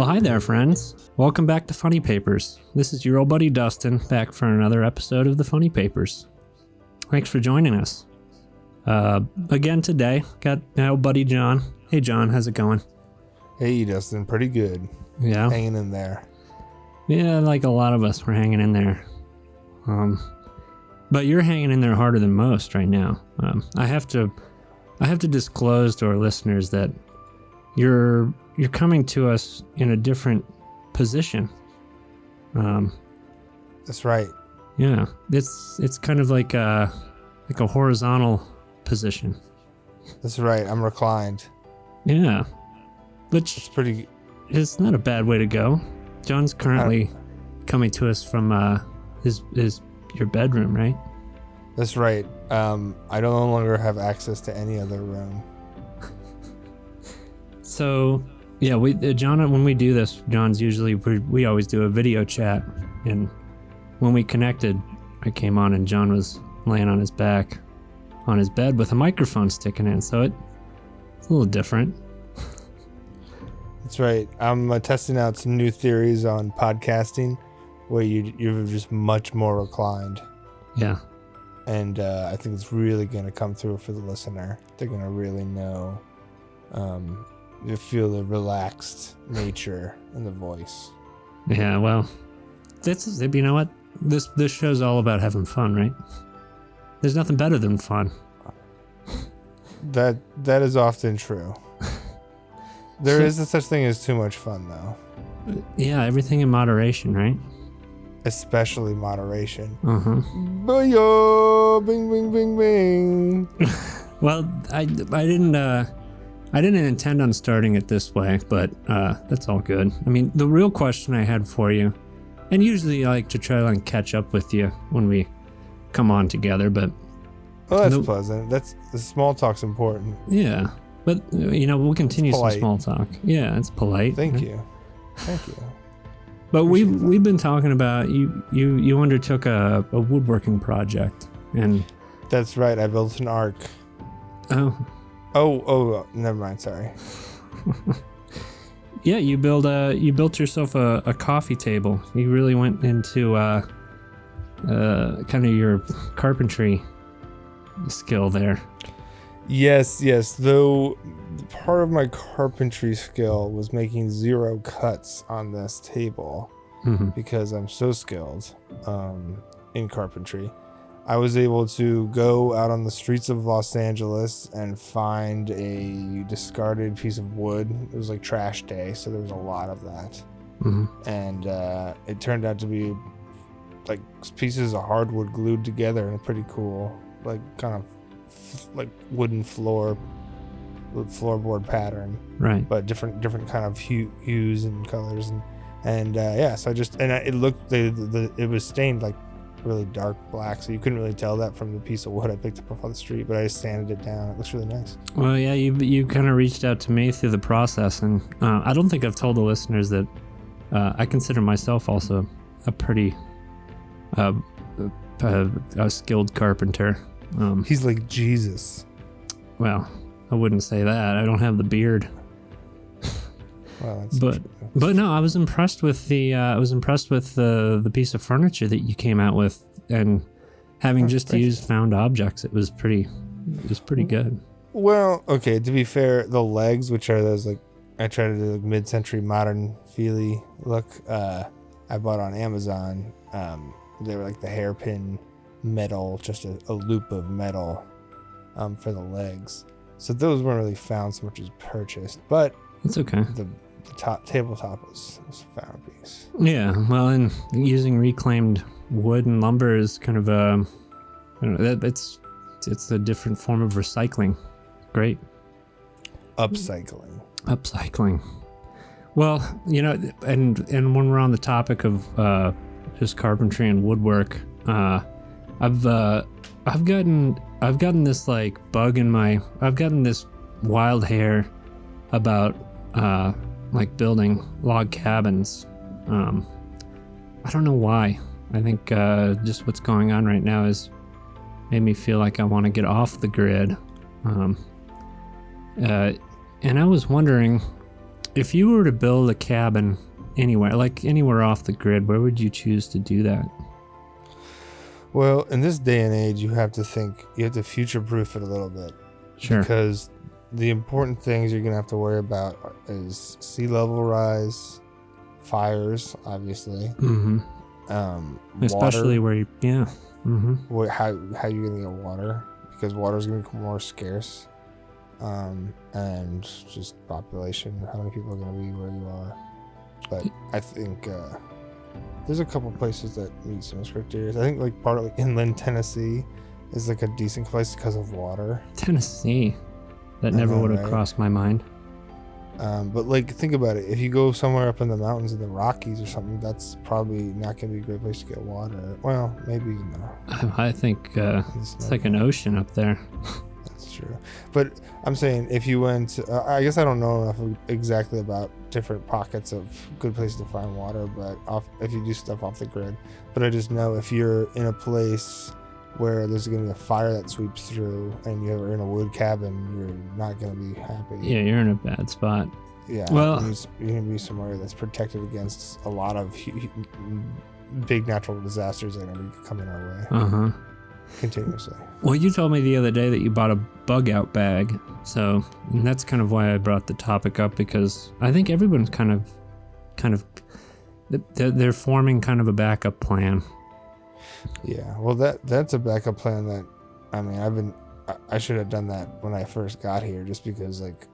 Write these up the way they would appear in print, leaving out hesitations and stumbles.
hi there, friends. Welcome back to Funny Papers. This is your old buddy Dustin, back for another episode of the Funny Papers. Thanks for joining us. Again today, got my old buddy John. Hey John, how's it going? Hey Dustin, pretty good. Yeah? Hanging in there. Yeah, like a lot of us, we're hanging in there. But you're hanging in there harder than most right now. I have to disclose to our listeners that you're coming to us in a different position. That's right. Yeah, it's kind of like a horizontal position. That's right. I'm reclined. Yeah, which It's pretty. is not a bad way to go. John's currently coming to us from your bedroom, right? That's right. I no longer have access to any other room. So yeah, John, when we do this, John's usually we always do a video chat, and when we connected, I came on and John was laying on his back on his bed with a microphone sticking in, so it's a little different. That's right. I'm testing out some new theories on podcasting, where you're just much more reclined. Yeah. And I think it's really going to come through for the listener. They're going to really know, you feel the relaxed nature in the voice. Yeah, well, you know what? This show's all about having fun, right? There's nothing better than fun. That is often true. There is such thing as too much fun, though. Yeah, everything in moderation, right? Especially moderation. Uh-huh. Bing, bing, bing, bing. Well, I didn't intend on starting it this way, but that's all good. I mean, the real question I had for you, and usually I like to try to catch up with you when we come on together, but... Well, that's pleasant. The small talk's important. Yeah, but, we'll continue some small talk. Yeah, it's polite. Thank you. But we've been talking about, you undertook a woodworking project, and... That's right, I built an ark. Oh, never mind, sorry. Yeah, you built yourself a coffee table. You really went into kind of your carpentry skill there. Yes. Though part of my carpentry skill was making 0 cuts on this table, because I'm so skilled in carpentry. I was able to go out on the streets of Los Angeles and find a discarded piece of wood. It was like trash day, so there was a lot of that. And it turned out to be like pieces of hardwood glued together in a pretty cool, like kind of like wooden floorboard pattern. Right. But different kind of hues and colors and so it was stained like really dark black, so you couldn't really tell that from the piece of wood I picked up off the street, but I just sanded it down. It looks really nice. Well, yeah, you kind of reached out to me through the process, and I don't think I've told the listeners that I consider myself also a pretty a skilled carpenter. He's like Jesus. Well, I wouldn't say that. I don't have the beard. Well, but no, I was impressed with the piece of furniture that you came out with, and having just used found objects, it was pretty good. Well, okay, to be fair, the legs, which are those like I try to do like mid-century modern feely look, I bought on Amazon. They were like the hairpin metal, just a loop of metal for the legs. So those weren't really found so much as purchased, but it's okay. The tabletop was a found piece. Yeah, well, and using reclaimed wood and lumber is kind of it's a different form of recycling. Great. Upcycling. Well, and when we're on the topic of just carpentry and woodwork, I've gotten this like bug in I've gotten this wild hair about like building log cabins. I don't know why. I think just what's going on right now has made me feel like I want to get off the grid. And I was wondering if you were to build a cabin anywhere, like anywhere off the grid, where would you choose to do that? Well, in this day and age, you have to future-proof it a little bit. Sure. Because the important things you're going to have to worry about is sea level rise, fires, obviously. Mm-hmm. Especially water, how you're going to get water, because water is going to be more scarce. And just population, how many people are going to be where you are. But I think there's a couple places that meet some criteria. I think like part of like inland Tennessee is like a decent place because of water. Tennessee, that never would have crossed my mind. But like think about it, if you go somewhere up in the mountains in the Rockies or something, that's probably not going to be a great place to get water. Well, maybe I think it's like an ocean up there. That's true. But I'm saying if you went, I guess I don't know enough exactly about different pockets of good places to find water, but if you do stuff off the grid. But I just know if you're in a place where there's going to be a fire that sweeps through and you're in a wood cabin, you're not going to be happy. Yeah, you're in a bad spot. Yeah. Well, you're going to be somewhere that's protected against a lot of big natural disasters that are going to be coming our way. Uh-huh. Continuously. Well, you told me the other day that you bought a bug out bag, and that's kind of why I brought the topic up, because I think everyone's kind of they're forming kind of a backup plan. Yeah, well, that's a backup plan that, I mean, I should have done that when I first got here, just because like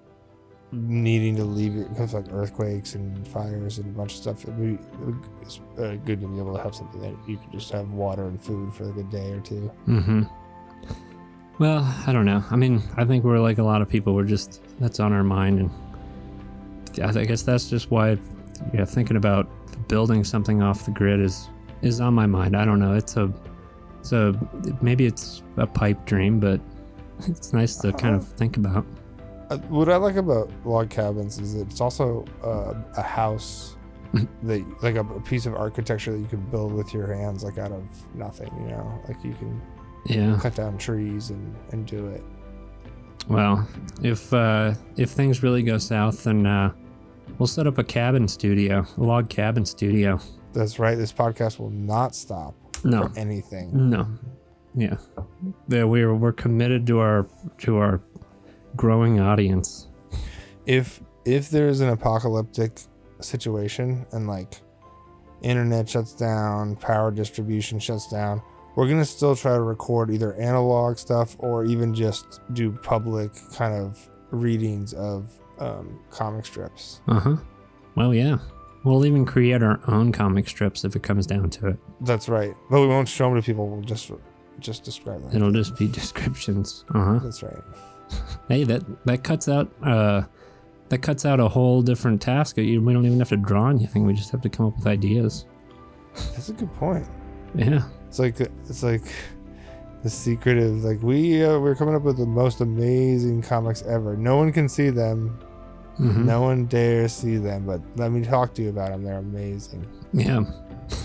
needing to leave it because like earthquakes and fires and a bunch of stuff. It's good to be able to have something that you can just have water and food for a good day or two. Mm-hmm. Well, I don't know. I mean, I think we're like a lot of people. That's on our mind, and I guess that's just why, thinking about building something off the grid is on my mind. I don't know. Maybe it's a pipe dream, but it's nice to kind of think about. What I like about log cabins is that it's also a house that, like a piece of architecture that you can build with your hands, like out of nothing, like you can cut down trees and do it. Well, if things really go south, then we'll set up a log cabin studio. That's right. This podcast will not stop for anything. No. Yeah. We're committed to our growing audience. If there's an apocalyptic situation and like internet shuts down, power distribution shuts down, we're gonna still try to record either analog stuff or even just do public kind of readings of comic strips. Well, yeah, we'll even create our own comic strips if it comes down to it. That's right, but we won't show them to people. We'll just describe them. It'll just be descriptions. That's right. Hey, that cuts out a whole different task. We don't even have to draw anything. We just have to come up with ideas. That's a good point. Yeah. It's like the secret of like we're coming up with the most amazing comics ever. No one can see them. Mm-hmm. No one dares see them, but let me talk to you about them. They're amazing. Yeah.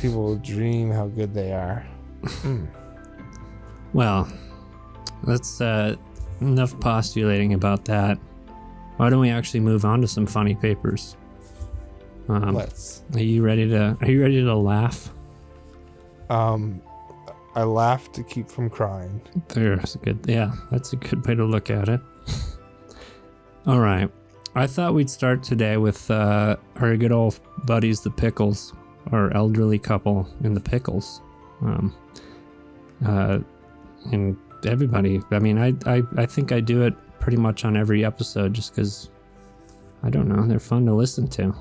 People will dream how good they are. Well, that's enough postulating about that. Why don't we actually move on to some funny papers? Let's. Are you ready to laugh? I laugh to keep from crying. That's a good way to look at it. All right. I thought we'd start today with our good old buddies, the Pickles, our elderly couple in the Pickles. And everybody, I mean, I think I do it pretty much on every episode just because, I don't know, they're fun to listen to.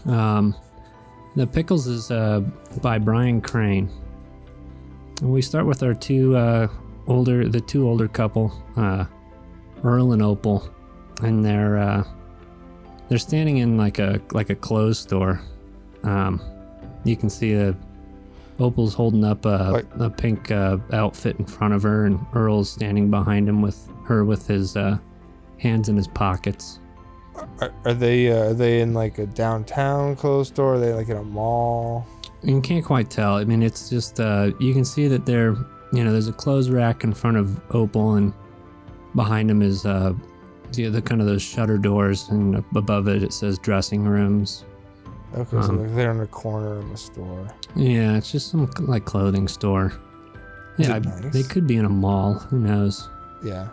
The Pickles is by Brian Crane. And we start with our two older couple, Earl and Opal, and they're standing in like a clothes store. You can see Opal's holding up a pink outfit in front of her, and Earl's standing behind him with his hands in his pockets. Are they in like a downtown clothes store? Are they like in a mall? You can't quite tell. I mean, it's just you can see that there's a clothes rack in front of Opal, and behind him is Yeah, the kind of those shutter doors, and above it says dressing rooms. Okay, so they're in the corner of the store. Yeah, it's just some like clothing store. Yeah, Nice? they could be in a mall. Who knows? Yeah,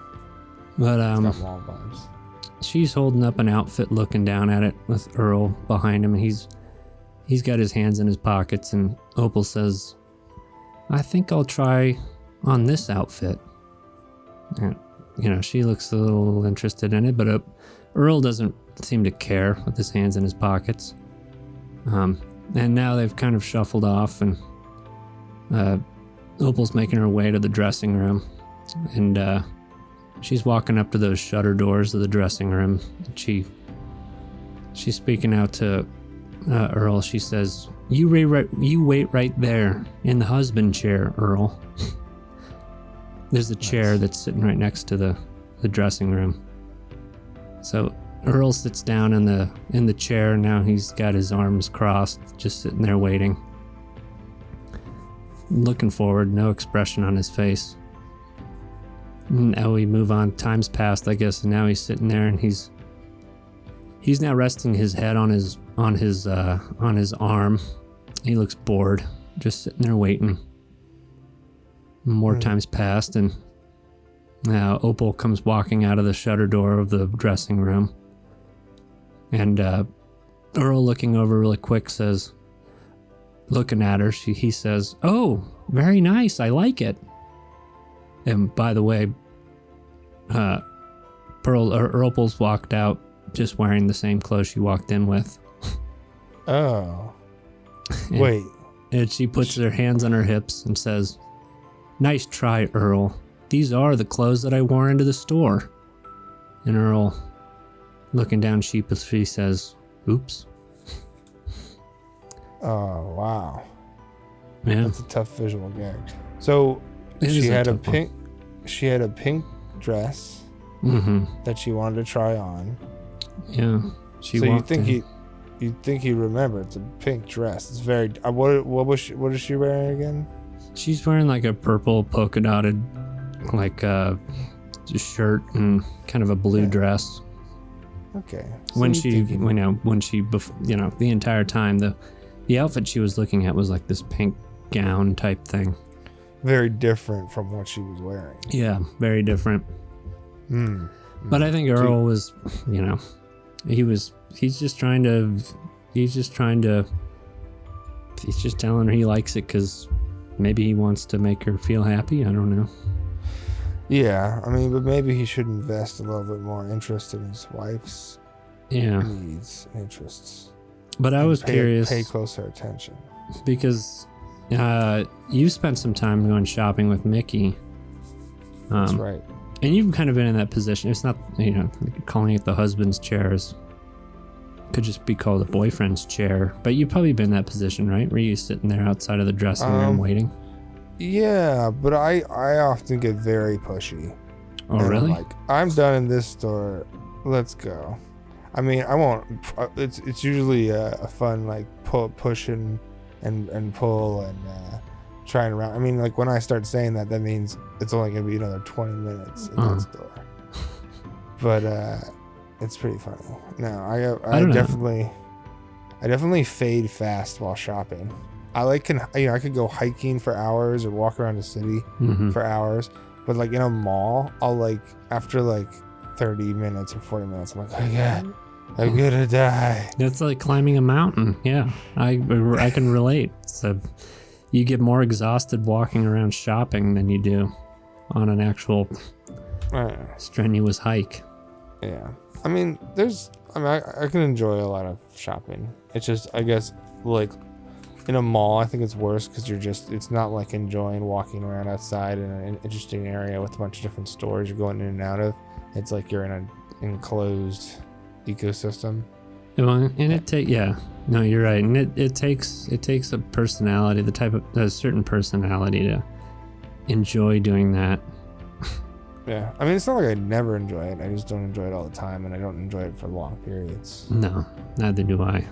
But it's got mall vibes. she's holding up an outfit, looking down at it with Earl behind him. He's got his hands in his pockets, and Opal says, "I think I'll try on this outfit." And, she looks a little interested in it, but Earl doesn't seem to care with his hands in his pockets. And now they've kind of shuffled off, and Opal's making her way to the dressing room, and she's walking up to those shutter doors of the dressing room. And she's speaking out to Earl. She says, "You wait right there in the husband chair, Earl." There's a chair that's sitting right next to the dressing room. So Earl sits down in the chair. Now he's got his arms crossed, just sitting there waiting, looking forward, no expression on his face. Now we move on. Time's passed, I guess, and now he's sitting there, and he's now resting his head on his arm. He looks bored, just sitting there waiting. More time's passed, and now Opal comes walking out of the shutter door of the dressing room. And Earl, looking over really quick, says, looking at her, he says, "Oh, very nice. I like it." And by the way, Opal's walked out just wearing the same clothes she walked in with. Oh. Wait. And she puts her hands on her hips and says, "Nice try, Earl. These are the clothes that I wore into the store." And Earl, looking down sheepishly, says, "Oops." Oh, wow. Yeah. That's a tough visual gag. So she had a pink dress that she wanted to try on. Yeah. So you think he remembered? It's a pink dress. It's very. What is she wearing again? She's wearing like a purple polka dotted shirt and kind of a blue dress. Okay. So When the entire time the outfit she was looking at was like this pink gown type thing. Very different from what she was wearing. Yeah, very different. But I think Earl was, he's just telling her he likes it because maybe he wants to make her feel happy. I don't know. Yeah, I mean, but maybe he should invest a little bit more interest in his wife's needs and interests. But I was curious. Pay closer attention. Because you spent some time going shopping with Mickey. That's right. And you've kind of been in that position. It's not, calling it the husband's chairs. Could just be called a boyfriend's chair. But you've probably been in that position, right? Were you sitting there outside of the dressing room waiting? Yeah, but I often get very pushy. Oh, really? I'm done in this store. Let's go. I mean, I won't. It's usually a fun push and pull and trying around. I mean, when I start saying that means it's only gonna be another 20 minutes in that store. But it's pretty funny. No, I definitely fade fast while shopping. I could go hiking for hours or walk around the city for hours, but in a mall, I'll after 30 minutes or 40 minutes, I'm like, oh God, I'm gonna die. It's like climbing a mountain. Yeah, I can relate. So you get more exhausted walking around shopping than you do on an actual strenuous hike. Yeah, I mean, I can enjoy a lot of shopping. It's just, I guess, in a mall, I think it's worse because it's not enjoying walking around outside in an interesting area with a bunch of different stores you're going in and out of. It's like you're in an enclosed ecosystem. No, you're right. And it takes a personality, a certain personality to enjoy doing that. Yeah. I mean, it's not like I never enjoy it. I just don't enjoy it all the time, and I don't enjoy it for long periods. No, neither do I.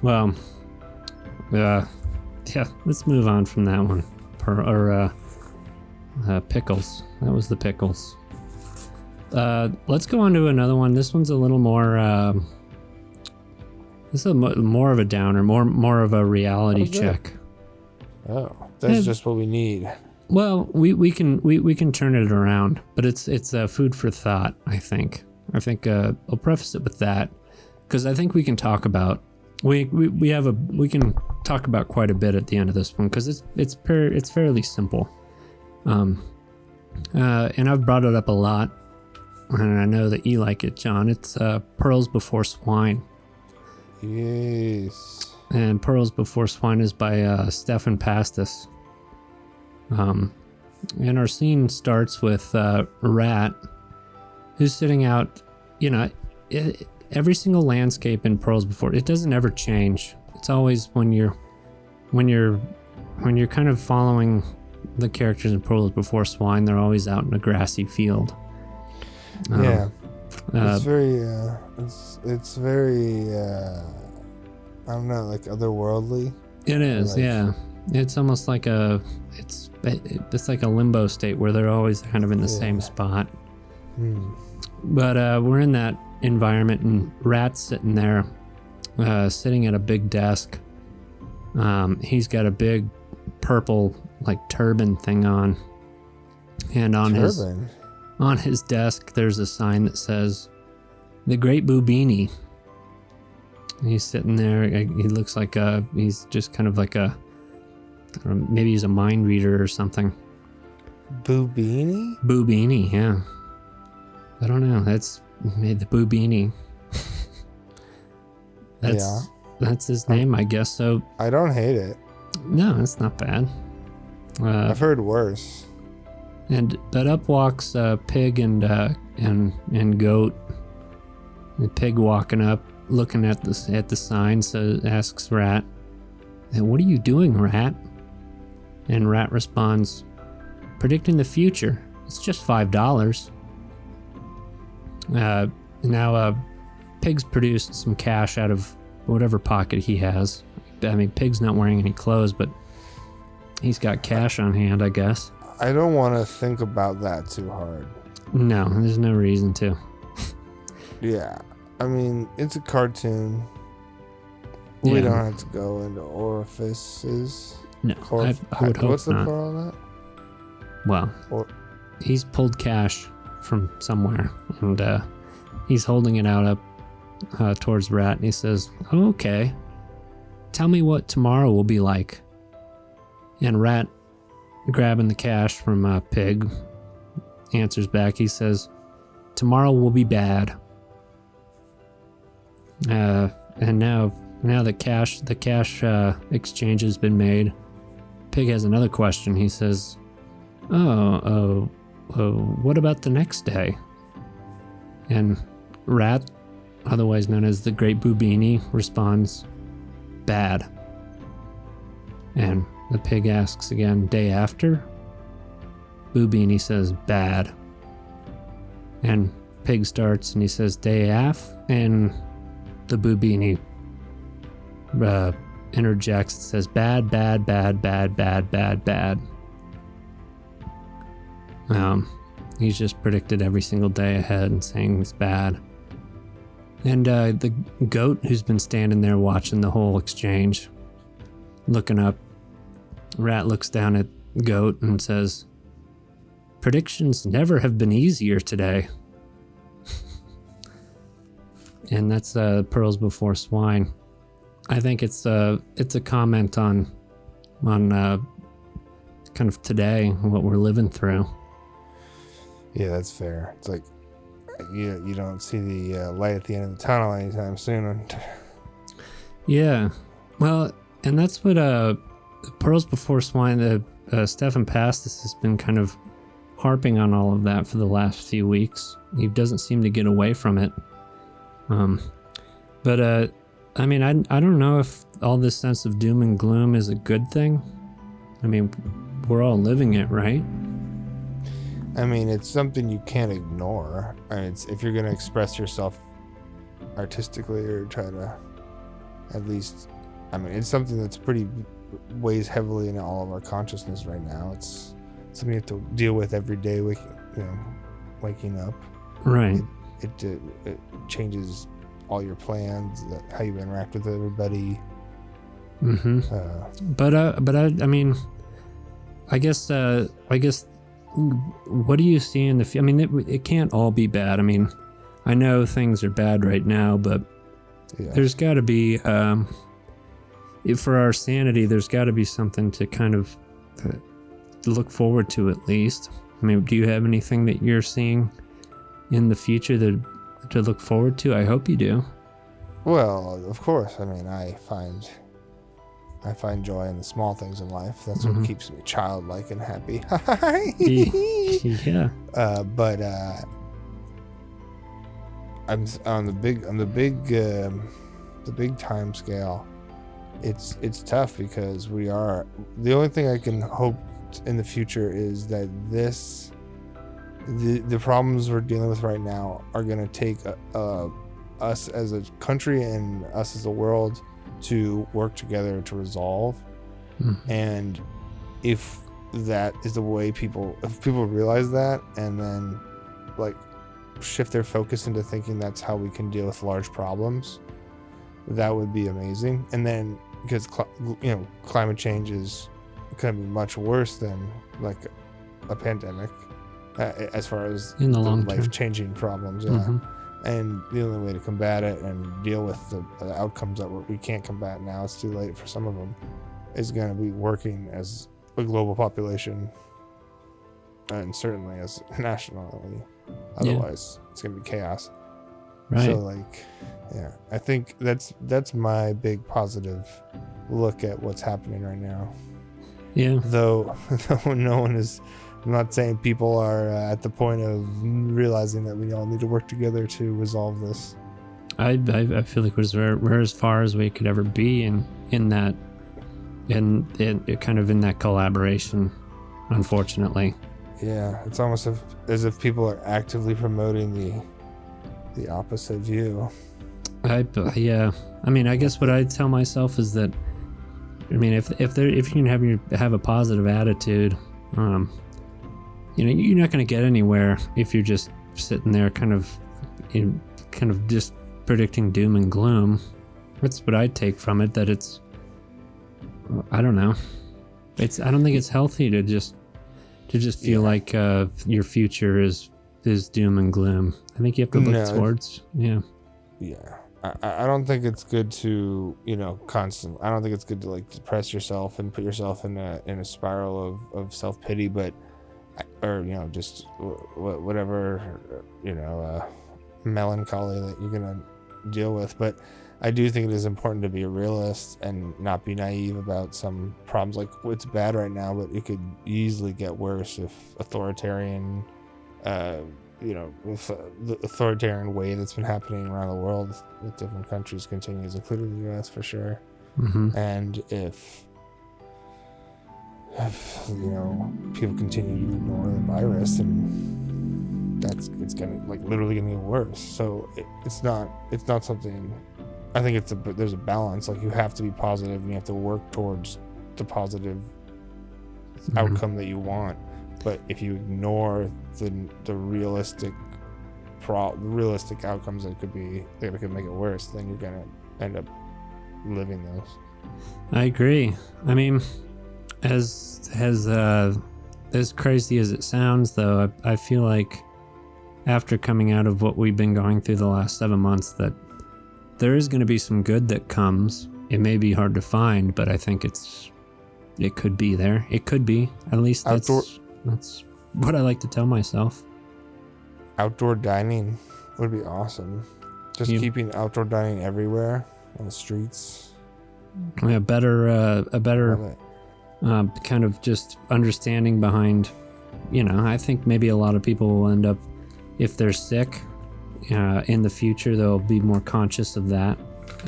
Well, let's move on from that one. Pickles. That was the pickles. let's go on to another one. This one's a little more. This is more of a downer, more of a reality check. Oh, that's just what we need. Well, we can turn it around, but it's food for thought. I think I'll preface it with that because I think we can talk about we can talk about quite a bit at the end of this one because it's fairly simple. And I've brought it up a lot, and I know that you like it, John. It's Pearls Before Swine. Yes. And Pearls Before Swine is by Stefan Pastis. And our scene starts with Rat, who's sitting out. You know, every single landscape in Pearls Before, it doesn't ever change. It's always when you're kind of following the characters in Pearls Before Swine, they're always out in a grassy field. Yeah. It's very I don't know, like otherworldly. It is, like, yeah. It's almost like it's like a limbo state where they're always kind of in the same spot. But we're in that environment, and Rat's sitting there, sitting at a big desk. He's got a big purple like turban thing on, and on his desk there's a sign that says "The Great Boobini." He's sitting there. He looks like he's just kind of like maybe he's a mind reader or something. Boobini? Boobini, yeah. I don't know. That's made the Boobini. That's his name, I guess. So I don't hate it. No, it's not bad. I've heard worse. But up walks Pig and Goat. The Pig walking up, looking at the sign, so asks Rat, "Hey, what are you doing, Rat?" And Rat responds, "Predicting the future. It's just $5. Now, Pig's produced some cash out of whatever pocket he has. I mean, Pig's not wearing any clothes, but he's got cash on hand, I guess. I don't want to think about that too hard. No, there's no reason to. Yeah. I mean, it's a cartoon. We don't have to go into orifices. No, I would hope what's the not. plural on that? Well, he's pulled cash from somewhere, and he's holding it out up towards Rat, and he says, "Oh, okay, tell me what tomorrow will be like." And Rat, grabbing the cash from Pig, answers back. He says, "Tomorrow will be bad." And now the cash exchange has been made, Pig has another question. He says, what about the next day?" And Rat, otherwise known as the Great Boobini, responds, "Bad." And the Pig asks again, "Day after?" Boobini says, "Bad." And Pig starts and he says, "Day af," and the Boobini interjects and says, "Bad, bad, bad, bad, bad, bad, bad." He's just predicted every single day ahead and saying it's bad. And the Goat, who's been standing there watching the whole exchange, looking up, Rat looks down at Goat and says, "Predictions never have been easier today." And that's Pearls Before Swine. I think it's a comment on kind of today, what we're living through. Yeah, that's fair. It's like you don't see the light at the end of the tunnel anytime soon. Yeah, well, and that's what Pearls Before Swine. Stefan Pastis has been kind of harping on all of that for the last few weeks. He doesn't seem to get away from it. But I mean, I don't know if all this sense of doom and gloom is a good thing. I mean, we're all living it, right? I mean, it's something you can't ignore. I mean, if you're going to express yourself artistically or try to, at least, I mean, it's something that's pretty weighs heavily into all of our consciousness right now. It's something you have to deal with every day, waking up. Right. It changes all your plans, how you interact with everybody. Mm-hmm. I mean, I guess what do you see in the future? I mean, it can't all be bad. I mean, I know things are bad right now, but there's got to be, for our sanity, there's got to be something to kind of look forward to at least. I mean, do you have anything that you're seeing in the future to look forward to? I hope you do. Well, of course. I mean, I find joy in the small things in life. That's what keeps me childlike and happy. Yeah. But I'm on the big time scale. It's tough because the only thing I can hope in the future is that the problems we're dealing with right now are going to take us as a country and us as a world to work together to resolve. And if that is the way if people realize that and then like shift their focus into thinking that's how we can deal with large problems, that would be amazing. And then because climate change is going to be much worse than like a pandemic as far as in the long life-changing problems. And the only way to combat it and deal with the outcomes that we can't combat now, it's too late for some of them, is going to be working as a global population and certainly as nationally. Otherwise, it's going to be chaos. Right. So, I think that's my big positive look at what's happening right now. Yeah. Though no one is... I'm not saying people are at the point of realizing that we all need to work together to resolve this. I feel like we're as far as we could ever be in that kind of in that collaboration, unfortunately. Yeah, it's almost as if people are actively promoting the opposite view. Yeah. I mean, I guess what I tell myself is that, I mean, if you can have a positive attitude, you're not going to get anywhere if you're just sitting there kind of just predicting doom and gloom. That's what I take from it, that it's, I don't know. I don't think it's healthy to just feel like your future is doom and gloom. I think you have to look towards, Yeah. I don't think it's good to, I don't think it's good to like depress yourself and put yourself in a spiral of self-pity, or just whatever melancholy that you're gonna deal with. But I do think it is important to be a realist and not be naive about some problems. Like, it's bad right now, but it could easily get worse if authoritarian with the authoritarian way that's been happening around the world with different countries continues, including the US for sure. And if people continue to ignore the virus, and it's gonna literally gonna get worse. So it's not something. I think there's a balance. Like, you have to be positive and you have to work towards the positive outcome that you want. But if you ignore the realistic outcomes that could make it worse, then you're gonna end up living those. I agree. I mean, as crazy as it sounds, though, I feel like after coming out of what we've been going through the last 7 months, that there is going to be some good that comes. It may be hard to find, but I think it could be there. It could be. At least that's what I like to tell myself. Outdoor dining would be awesome. Just keeping outdoor dining everywhere on the streets. Yeah, a better kind of just understanding behind, I think maybe a lot of people will end up, if they're sick in the future, they'll be more conscious of that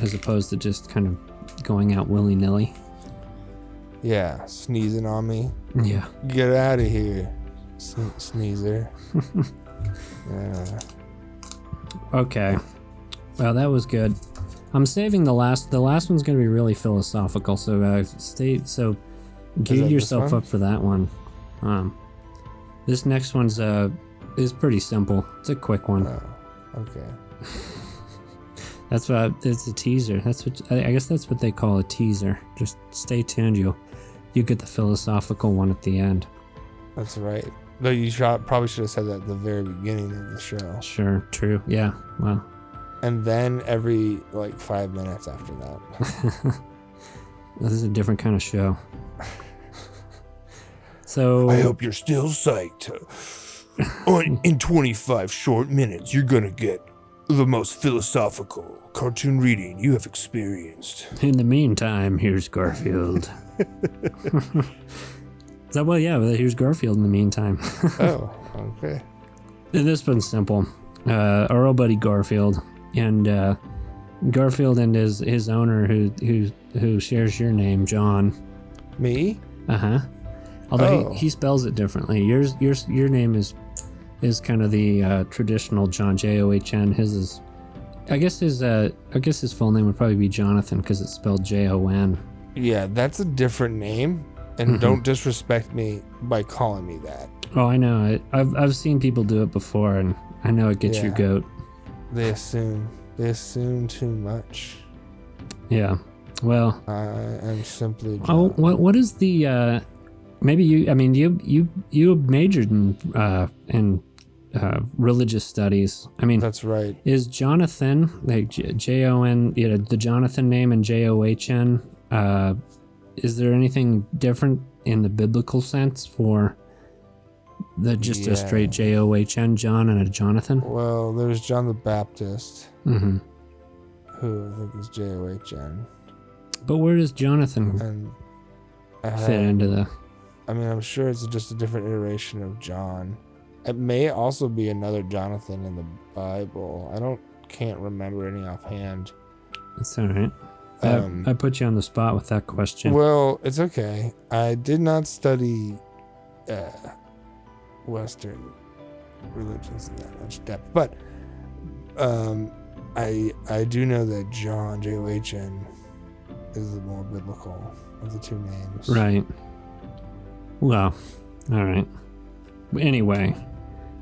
as opposed to just kind of going out willy-nilly. Yeah, sneezing on me. Yeah. Get out of here, sneezer. Yeah. Okay. Well, that was good. I'm saving the last one's going to be really philosophical, so gear yourself up for that one. This next one's is pretty simple. It's a quick one. Oh, okay. That's what it's a teaser. That's what I guess that's what they call a teaser. Just stay tuned. You get the philosophical one at the end. That's right. Though you probably should have said that at the very beginning of the show. Sure. True. Yeah. Well. And then every 5 minutes after that. This is a different kind of show. So I hope you're still psyched. In 25 short minutes, you're gonna get the most philosophical cartoon reading you have experienced. In the meantime, here's Garfield. Here's Garfield in the meantime. Oh, okay. This one's simple. Our old buddy Garfield, and Garfield and his owner, who shares your name, John. Me? Although he spells it differently. Your name is kind of the traditional John, John. His is, I guess his full name would probably be Jonathan because it's spelled Jon. Yeah, that's a different name, and don't disrespect me by calling me that. Oh, I know. I've seen people do it before, and I know it gets your goat. They assume too much. Yeah. Well, I am simply John. Oh, what is the maybe you? I mean, you majored in religious studies. I mean, that's right. Is Jonathan like Jon? The Jonathan name and John. Is there anything different in the biblical sense for a straight John, John, and a Jonathan? Well, there's John the Baptist, who I think is John. But where does Jonathan fit into the? I mean, I'm sure it's just a different iteration of John. It may also be another Jonathan in the Bible. Can't remember any offhand. That's all right. I put you on the spot with that question. Well, it's okay. I did not study Western religions in that much depth, but I do know that John, John, is the more biblical of the two names. Right. Well, all right. Anyway,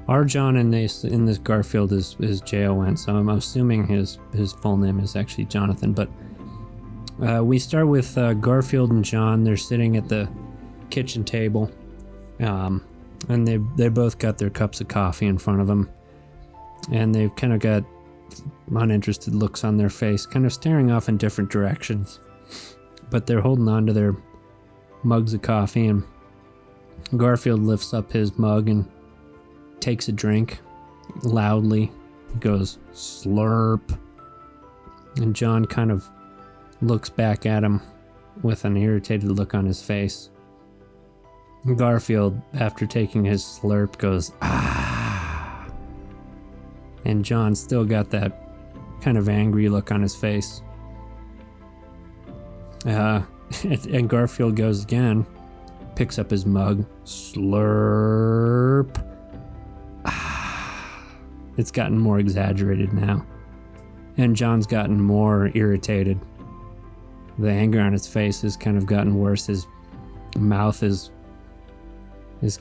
our John in this Garfield is Jon, so I'm assuming his full name is actually Jonathan. But we start with Garfield and John. They're sitting at the kitchen table, and they both got their cups of coffee in front of them, and they've kind of got uninterested looks on their face, kind of staring off in different directions. But they're holding on to their mugs of coffee, and Garfield lifts up his mug and takes a drink loudly. He goes, slurp. And John kind of looks back at him with an irritated look on his face. Garfield, after taking his slurp, goes, ah. And John still got that kind of angry look on his face. And Garfield goes again, picks up his mug, slurp. Ah. It's gotten more exaggerated now. And John's gotten more irritated. The anger on his face has kind of gotten worse. His mouth is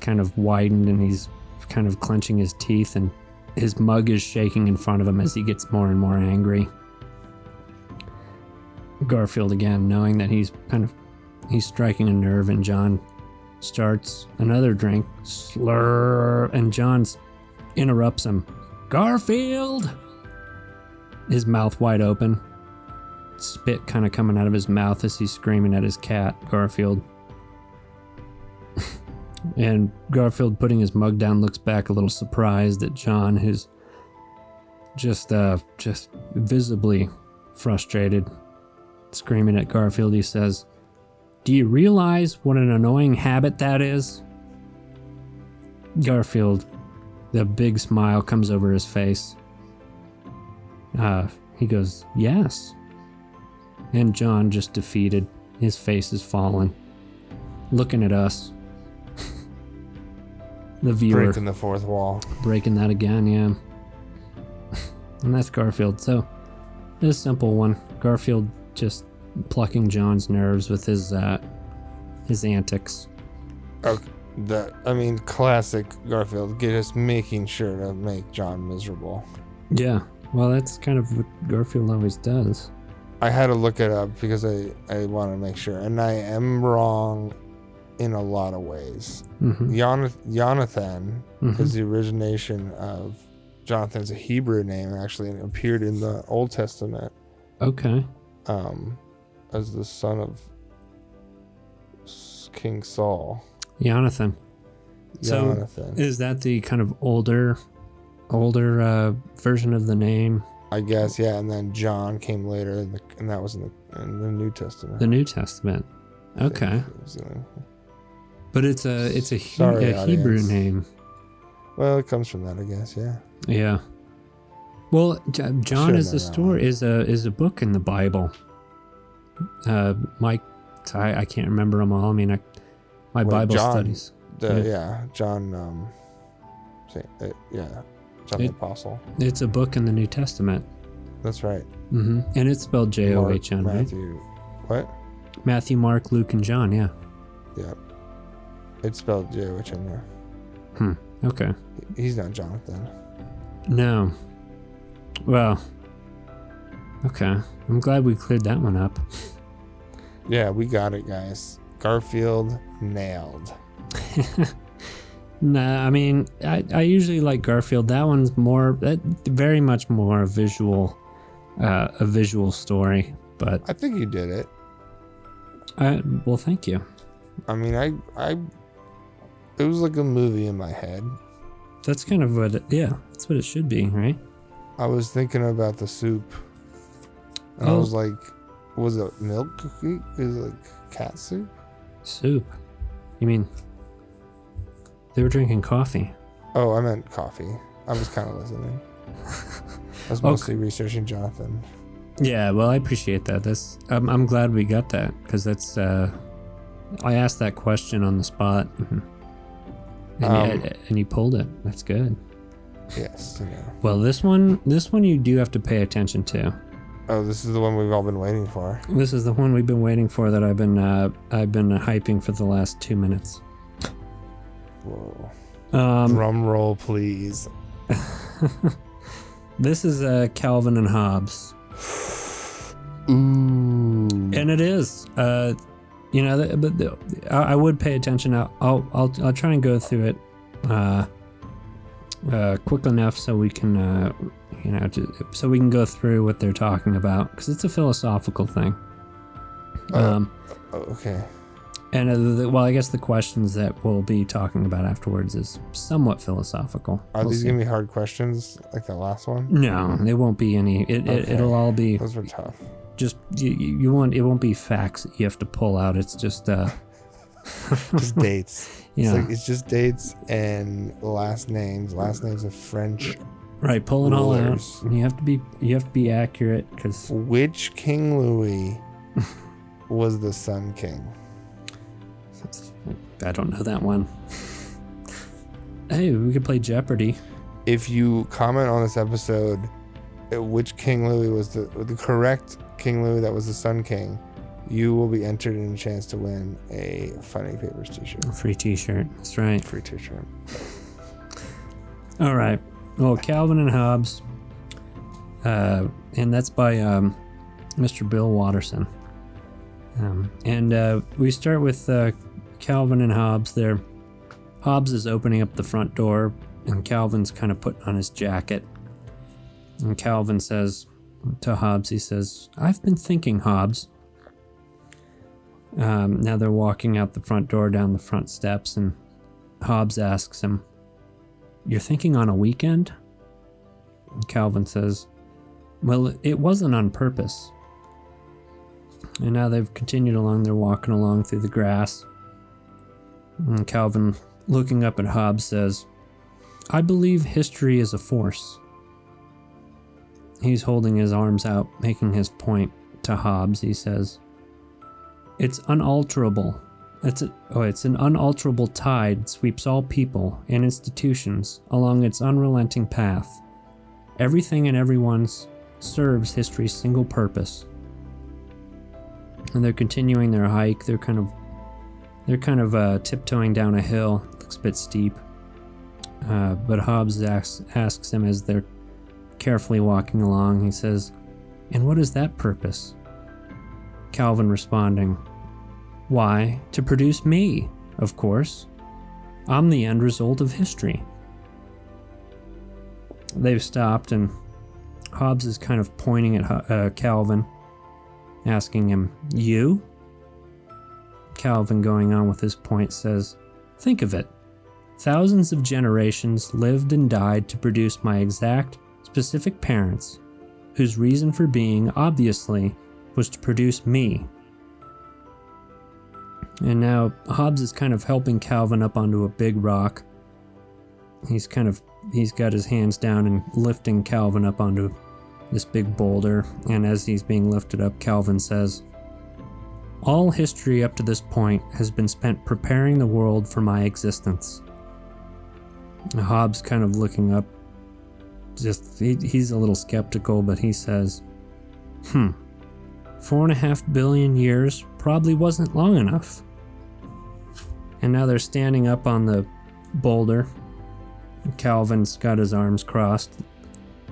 kind of widened, and he's kind of clenching his teeth, and his mug is shaking in front of him as he gets more and more angry. Garfield, again, knowing that he's striking a nerve, and John starts another drink, slur, and John interrupts him. Garfield! His mouth wide open, spit kind of coming out of his mouth as he's screaming at his cat, Garfield. And Garfield, putting his mug down, looks back a little surprised at John, who's just visibly frustrated. Screaming at Garfield, he says, "Do you realize what an annoying habit that is?" Garfield, the big smile comes over his face. He goes, "Yes." And John, just defeated, his face is fallen, looking at us. The viewer. Breaking the fourth wall. Breaking that again, yeah. And that's Garfield. So, this simple one. Garfield just plucking John's nerves with his antics. Classic Garfield, just making sure to make John miserable. Yeah, well, that's kind of what Garfield always does. I had to look it up because I want to make sure, and I am wrong in a lot of ways. Jonathan is the origination of Jonathan's a Hebrew name, actually, and it appeared in the Old Testament. Okay. As the son of King Saul. Jonathan. So is that the kind of older version of the name? I guess, yeah. And then John came later, and that was in the New Testament. The New Testament. Okay. But it's a Hebrew name. Well, it comes from that, I guess. Yeah. Yeah. Well, John is a story, is a book in the Bible. I can't remember them all. I mean, my Bible studies. John. John the Apostle. It's a book in the New Testament. That's right. Mm-hmm. And it's spelled John, right? Matthew. What? Matthew, Mark, Luke, and John. Yeah. Yeah. It's spelled John. Yeah. Okay. He's not Jonathan. No. Well. Okay. I'm glad we cleared that one up. Yeah, we got it, guys. Garfield nailed. Nah, I mean, I usually like Garfield. That one's very much more a visual story. But I think you did it. Well, thank you. I mean, it was like a movie in my head. That's kind of that's what it should be, right? I was thinking about the soup. And I was like, was it milk cookie? Is it like cat soup? Soup? You mean they were drinking coffee? Oh, I meant coffee. I was kind of listening. I was mostly researching Jonathan. Yeah, well, I appreciate that. I'm glad we got that because that's. I asked that question on the spot, and you pulled it. That's good. Yes. Well, this one you do have to pay attention to. Oh, this is the one we've all been waiting for. This is the one we've been waiting for that I've been hyping for the last 2 minutes. Whoa. Drum roll, please. This is Calvin and Hobbes. Ooh. And it is. But I would pay attention. I'll try and go through it quick enough so we can so we can go through what they're talking about because it's a philosophical thing. Okay. And I guess the questions that we'll be talking about afterwards is somewhat philosophical. Are these gonna be hard questions like the last one? No, they won't be any. It'll all be. Those were tough. Just you won't. It won't be facts that you have to pull out. It's just just dates. Yeah. It's just dates and last names of French. Right, pull it all out. You have to be accurate because. Which King Louis was the Sun King? I don't know that one. Hey, we could play Jeopardy. If you comment on this episode, which King Louis was the correct King Louis that was the Sun King, you will be entered in a chance to win a Funny Papers t-shirt. A free t-shirt. That's right. Free t-shirt. All right. Well, Calvin and Hobbes, and that's by Mr. Bill Watterson. And we start with Calvin and Hobbes there. Hobbes is opening up the front door, and Calvin's kind of putting on his jacket. And Calvin says to Hobbes, he says, "I've been thinking, Hobbes." Now they're walking out the front door down the front steps, and Hobbes asks him, "You're thinking on a weekend?" And Calvin says, "Well, it wasn't on purpose." And now they've continued along. They're walking along through the grass. And Calvin, looking up at Hobbes, says, "I believe history is a force." He's holding his arms out, making his point to Hobbes. He says, "It's unalterable. It's an unalterable tide sweeps all people and institutions along its unrelenting path. Everything and everyone serves history's single purpose." And they're continuing their hike. They're kind of They're kind of tiptoeing down a hill. Looks a bit steep. But Hobbs asks him as they're carefully walking along. He says, "And what is that purpose?" Calvin responding, "Why, to produce me, of course. I'm the end result of history." They've stopped, and Hobbs is kind of pointing at Calvin, asking him, "You?" Calvin, going on with his point, says, "Think of it. Thousands of generations lived and died to produce my exact, specific parents, whose reason for being, obviously, was to produce me." And now Hobbs is kind of helping Calvin up onto a big rock. He's got his hands down and lifting Calvin up onto this big boulder. And as he's being lifted up, Calvin says, "All history up to this point has been spent preparing the world for my existence." Hobbs kind of looking up, he's a little skeptical, but he says, 4.5 billion years probably wasn't long enough." And now they're standing up on the boulder. Calvin's got his arms crossed,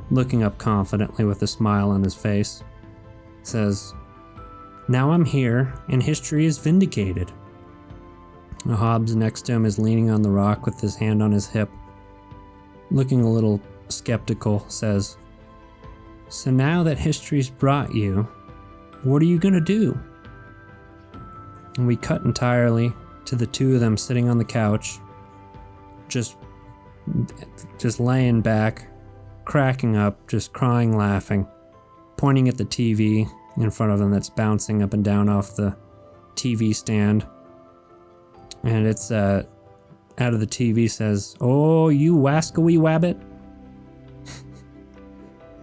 looking up confidently with a smile on his face. Says, "Now I'm here, and history is vindicated." Hobbs next to him is leaning on the rock with his hand on his hip, looking a little skeptical, says, "So now that history's brought you, what are you gonna do?" And we cut entirely to the two of them sitting on the couch, just laying back, cracking up, just crying, laughing, pointing at the TV in front of them that's bouncing up and down off the TV stand. And it's out of the TV says, "Oh, you wascally wabbit."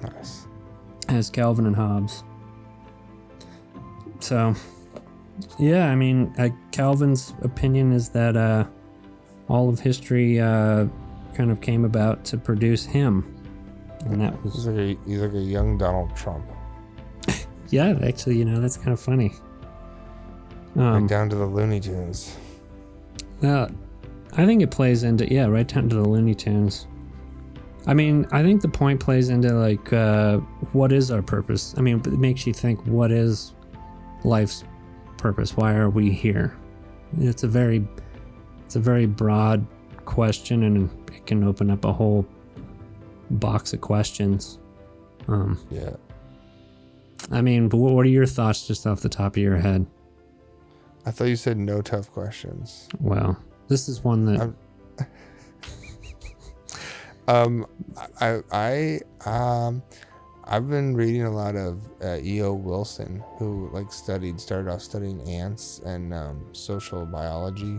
Nice. As Calvin and Hobbs. So, yeah, I mean, Calvin's opinion is that all of history kind of came about to produce him. And that was... He's like a young Donald Trump. Yeah, actually, that's kind of funny. Right down to the Looney Tunes. I think it plays into, right down to the Looney Tunes. I mean, I think the point plays into, like, what is our purpose? I mean, it makes you think, what is life's purpose? Why are we here? It's a very broad question, and it can open up a whole box of questions. Yeah. I mean, but what are your thoughts just off the top of your head? I thought you said no tough questions. Well, this is one that... I've been reading a lot of E.O. Wilson, who started off studying ants and social biology,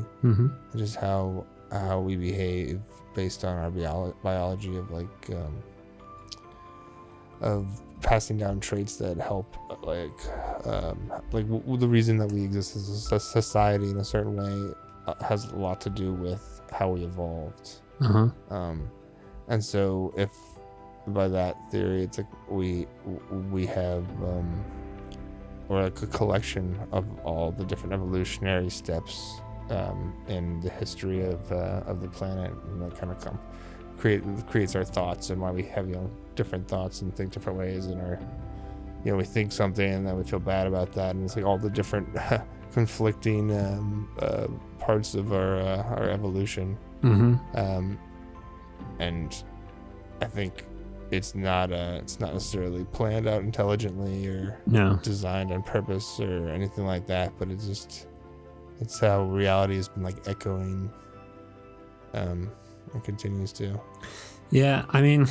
just how we behave based on our biology of passing down traits that help, the reason that we exist as a society in a certain way has a lot to do with how we evolved. And so if by that theory it's like we have or like a collection of all the different evolutionary steps in the history of the planet, and that kind of creates our thoughts and why we have different thoughts and think different ways, and we think something and then we feel bad about that, and it's like all the different conflicting parts of our evolution. And I think it's not necessarily planned out intelligently or designed on purpose or anything like that, but it's how reality has been echoing and continues to. Yeah, I mean,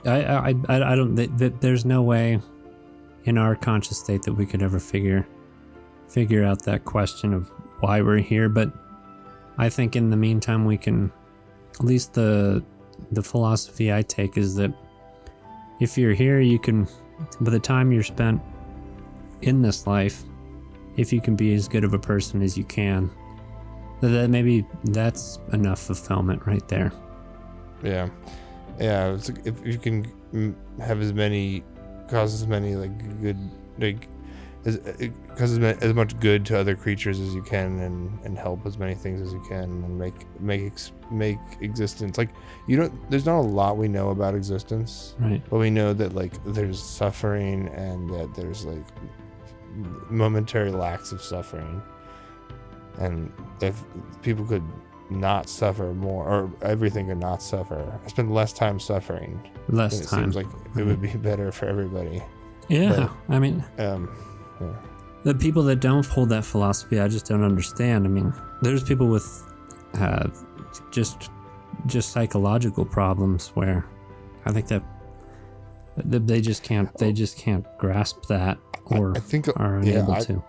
I don't. There's no way in our conscious state that we could ever figure out that question of why we're here. But I think in the meantime, we can. At least the philosophy I take is that if you're here, you can, by the time you're spent in this life, if you can be as good of a person as you can, that maybe that's enough fulfillment right there. Yeah. It's if you can have cause as many good, because as much good to other creatures as you can, and help as many things as you can, and make existence, like, there's not a lot we know about existence, right? But we know that, like, there's suffering, and that there's, like, momentary lacks of suffering, and if people could not suffer more, or everything could not suffer, I spend less time suffering, It seems like it would be better for everybody. Yeah, but, I mean, yeah. The people that don't hold that philosophy, I just don't understand. I mean, there's people with just psychological problems where I think that they just can't grasp that, or I think, are unable to.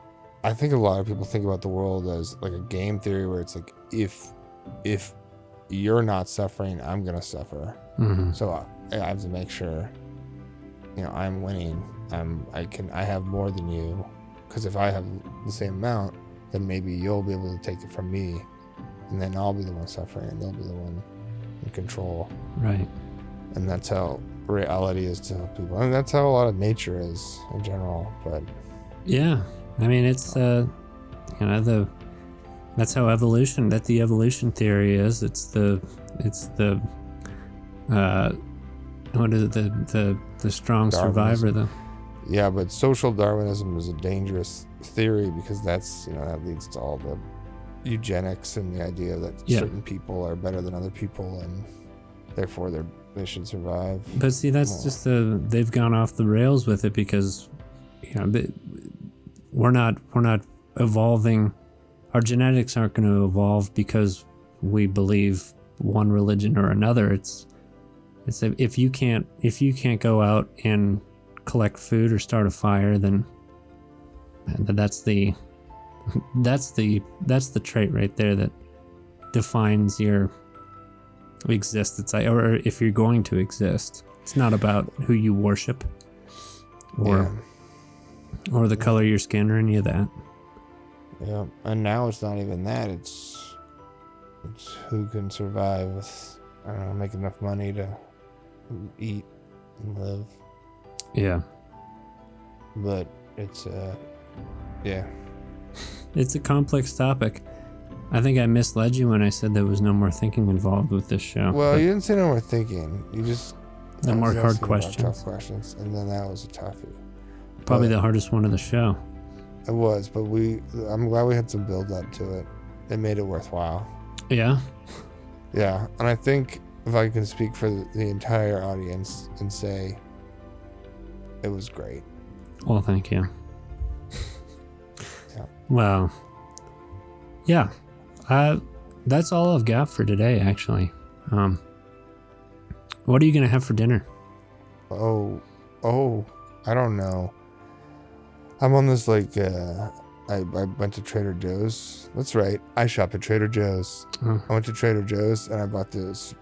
I think a lot of people think about the world as like a game theory, where it's like, if you're not suffering, I'm gonna suffer. Mm-hmm. So I have to make sure, I'm winning. I have more than you, because if I have the same amount, then maybe you'll be able to take it from me, and then I'll be the one suffering, and they'll be the one in control. Right. And that's how reality is to people, and that's how a lot of nature is in general. But yeah, I mean, it's that's how the evolution theory is. It's the what is it, the strong survivor, though. Yeah, but social Darwinism is a dangerous theory, because that's, that leads to all the eugenics and the idea that certain people are better than other people, and therefore they should survive. But see, that's just they've gone off the rails with it, because we're not evolving. Our genetics aren't going to evolve because we believe one religion or another. It's if you can't go out and collect food or start a fire, then that's the trait right there that defines your existence, or if you're going to exist. It's not about who you worship, or the color of your skin, or any of that. Yeah, and now it's not even that. It's who can survive with, I don't know, make enough money to eat and live. Yeah. But it's it's a complex topic. I think I misled you when I said there was no more thinking involved with this show. Well, you didn't say no more thinking. You just no more hard questions. Tough questions, and then that was a toughie. Probably the hardest one of the show. It was, but I'm glad we had some build up to it. It made it worthwhile. Yeah. Yeah, and I think if I can speak for the entire audience and say, it was great. Well, thank you. Yeah. Well, yeah. That's all I've got for today, actually. What are you gonna have for dinner? Oh, I don't know. I'm on this, like, I went to Trader Joe's. That's right. I shop at Trader Joe's. Oh. I went to Trader Joe's and I bought this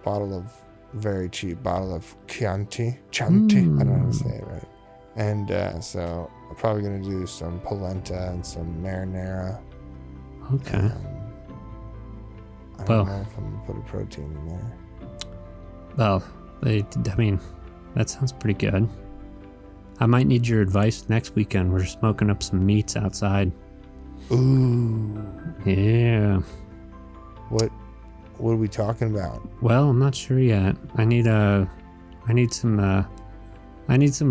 very cheap bottle of Chianti. I don't know how to say it right. And so I'm probably going to do some polenta and some marinara. Okay. I don't know if I'm going to put a protein in there. Well, that sounds pretty good. I might need your advice next weekend. We're smoking up some meats outside. Ooh. Yeah. What are we talking about? Well, I'm not sure yet. I need some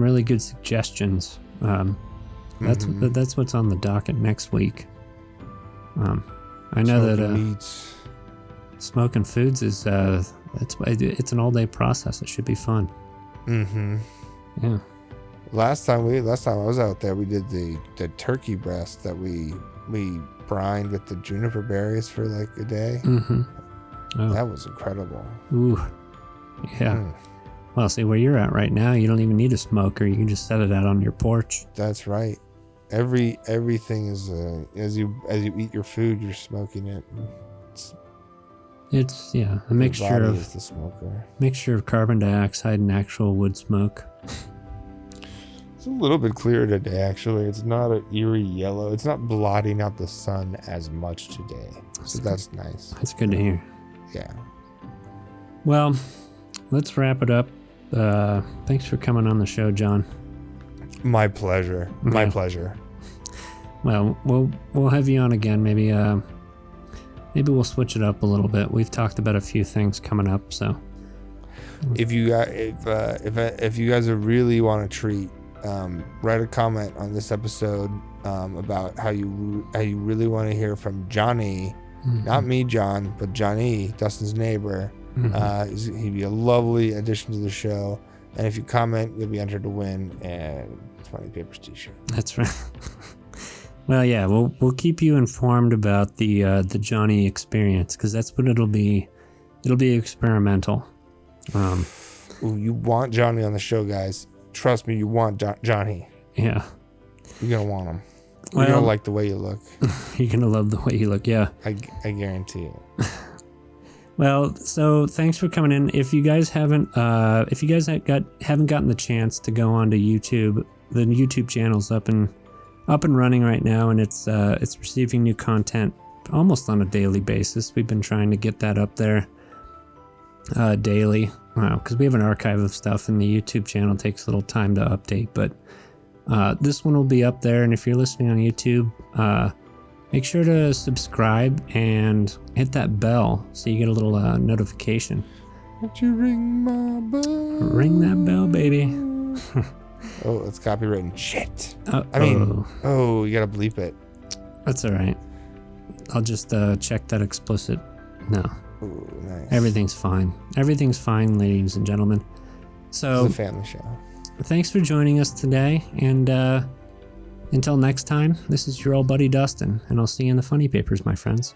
really good suggestions. That's what's on the docket next week. I know that meats. Smoking foods is it's an all-day process. It should be fun. Mm-hmm. Yeah. Last time I was out there, we did the turkey breast that we brined with the juniper berries for like a day. Mm-hmm. Oh. That was incredible. Ooh. Yeah. Well, see, where you're at right now, you don't even need a smoker. You can just set it out on your porch. That's right. Everything is as you eat your food, you're smoking it. It's a mixture of the smoker. Mixture of carbon dioxide and actual wood smoke. It's a little bit clearer today, actually. It's not an eerie yellow. It's not blotting out the sun as much today. So that's nice. That's good to hear. Yeah. Well, let's wrap it up. Thanks for coming on the show, John. My pleasure. My pleasure. Well, we'll have you on again. Maybe we'll switch it up a little bit. We've talked about a few things coming up, so. If you guys really want a treat, write a comment on this episode about how you really want to hear from Johnny, not me, John, but Johnny, Dustin's neighbor. He'd be a lovely addition to the show. And if you comment, you'll be entered to win a Funny Papers t-shirt. That's right. Well, yeah, we'll keep you informed about the Johnny experience, because that's what it'll be. It'll be experimental. Ooh, you want Johnny on the show, guys. Trust me, you want Johnny. Yeah. You're going to want him. You're going to like the way you look. You're going to love the way you look, yeah. I guarantee it. Well, so thanks for coming in. If you guys haven't gotten the chance to go onto YouTube, the YouTube channel's up and running right now, and it's receiving new content almost on a daily basis. We've been trying to get that up there daily, because we have an archive of stuff, and the YouTube channel takes a little time to update. But this one will be up there, and if you're listening on YouTube, make sure to subscribe and hit that bell so you get a little notification. Won't you ring my bell? Ring that bell, baby. Oh, it's copywritten. Shit. You gotta bleep it. That's all right. I'll just check that explicit. No. Ooh, nice. Everything's fine. Everything's fine, ladies and gentlemen. So, it's a family show. Thanks for joining us today, and until next time, this is your old buddy Dustin, and I'll see you in the Funny Papers, my friends.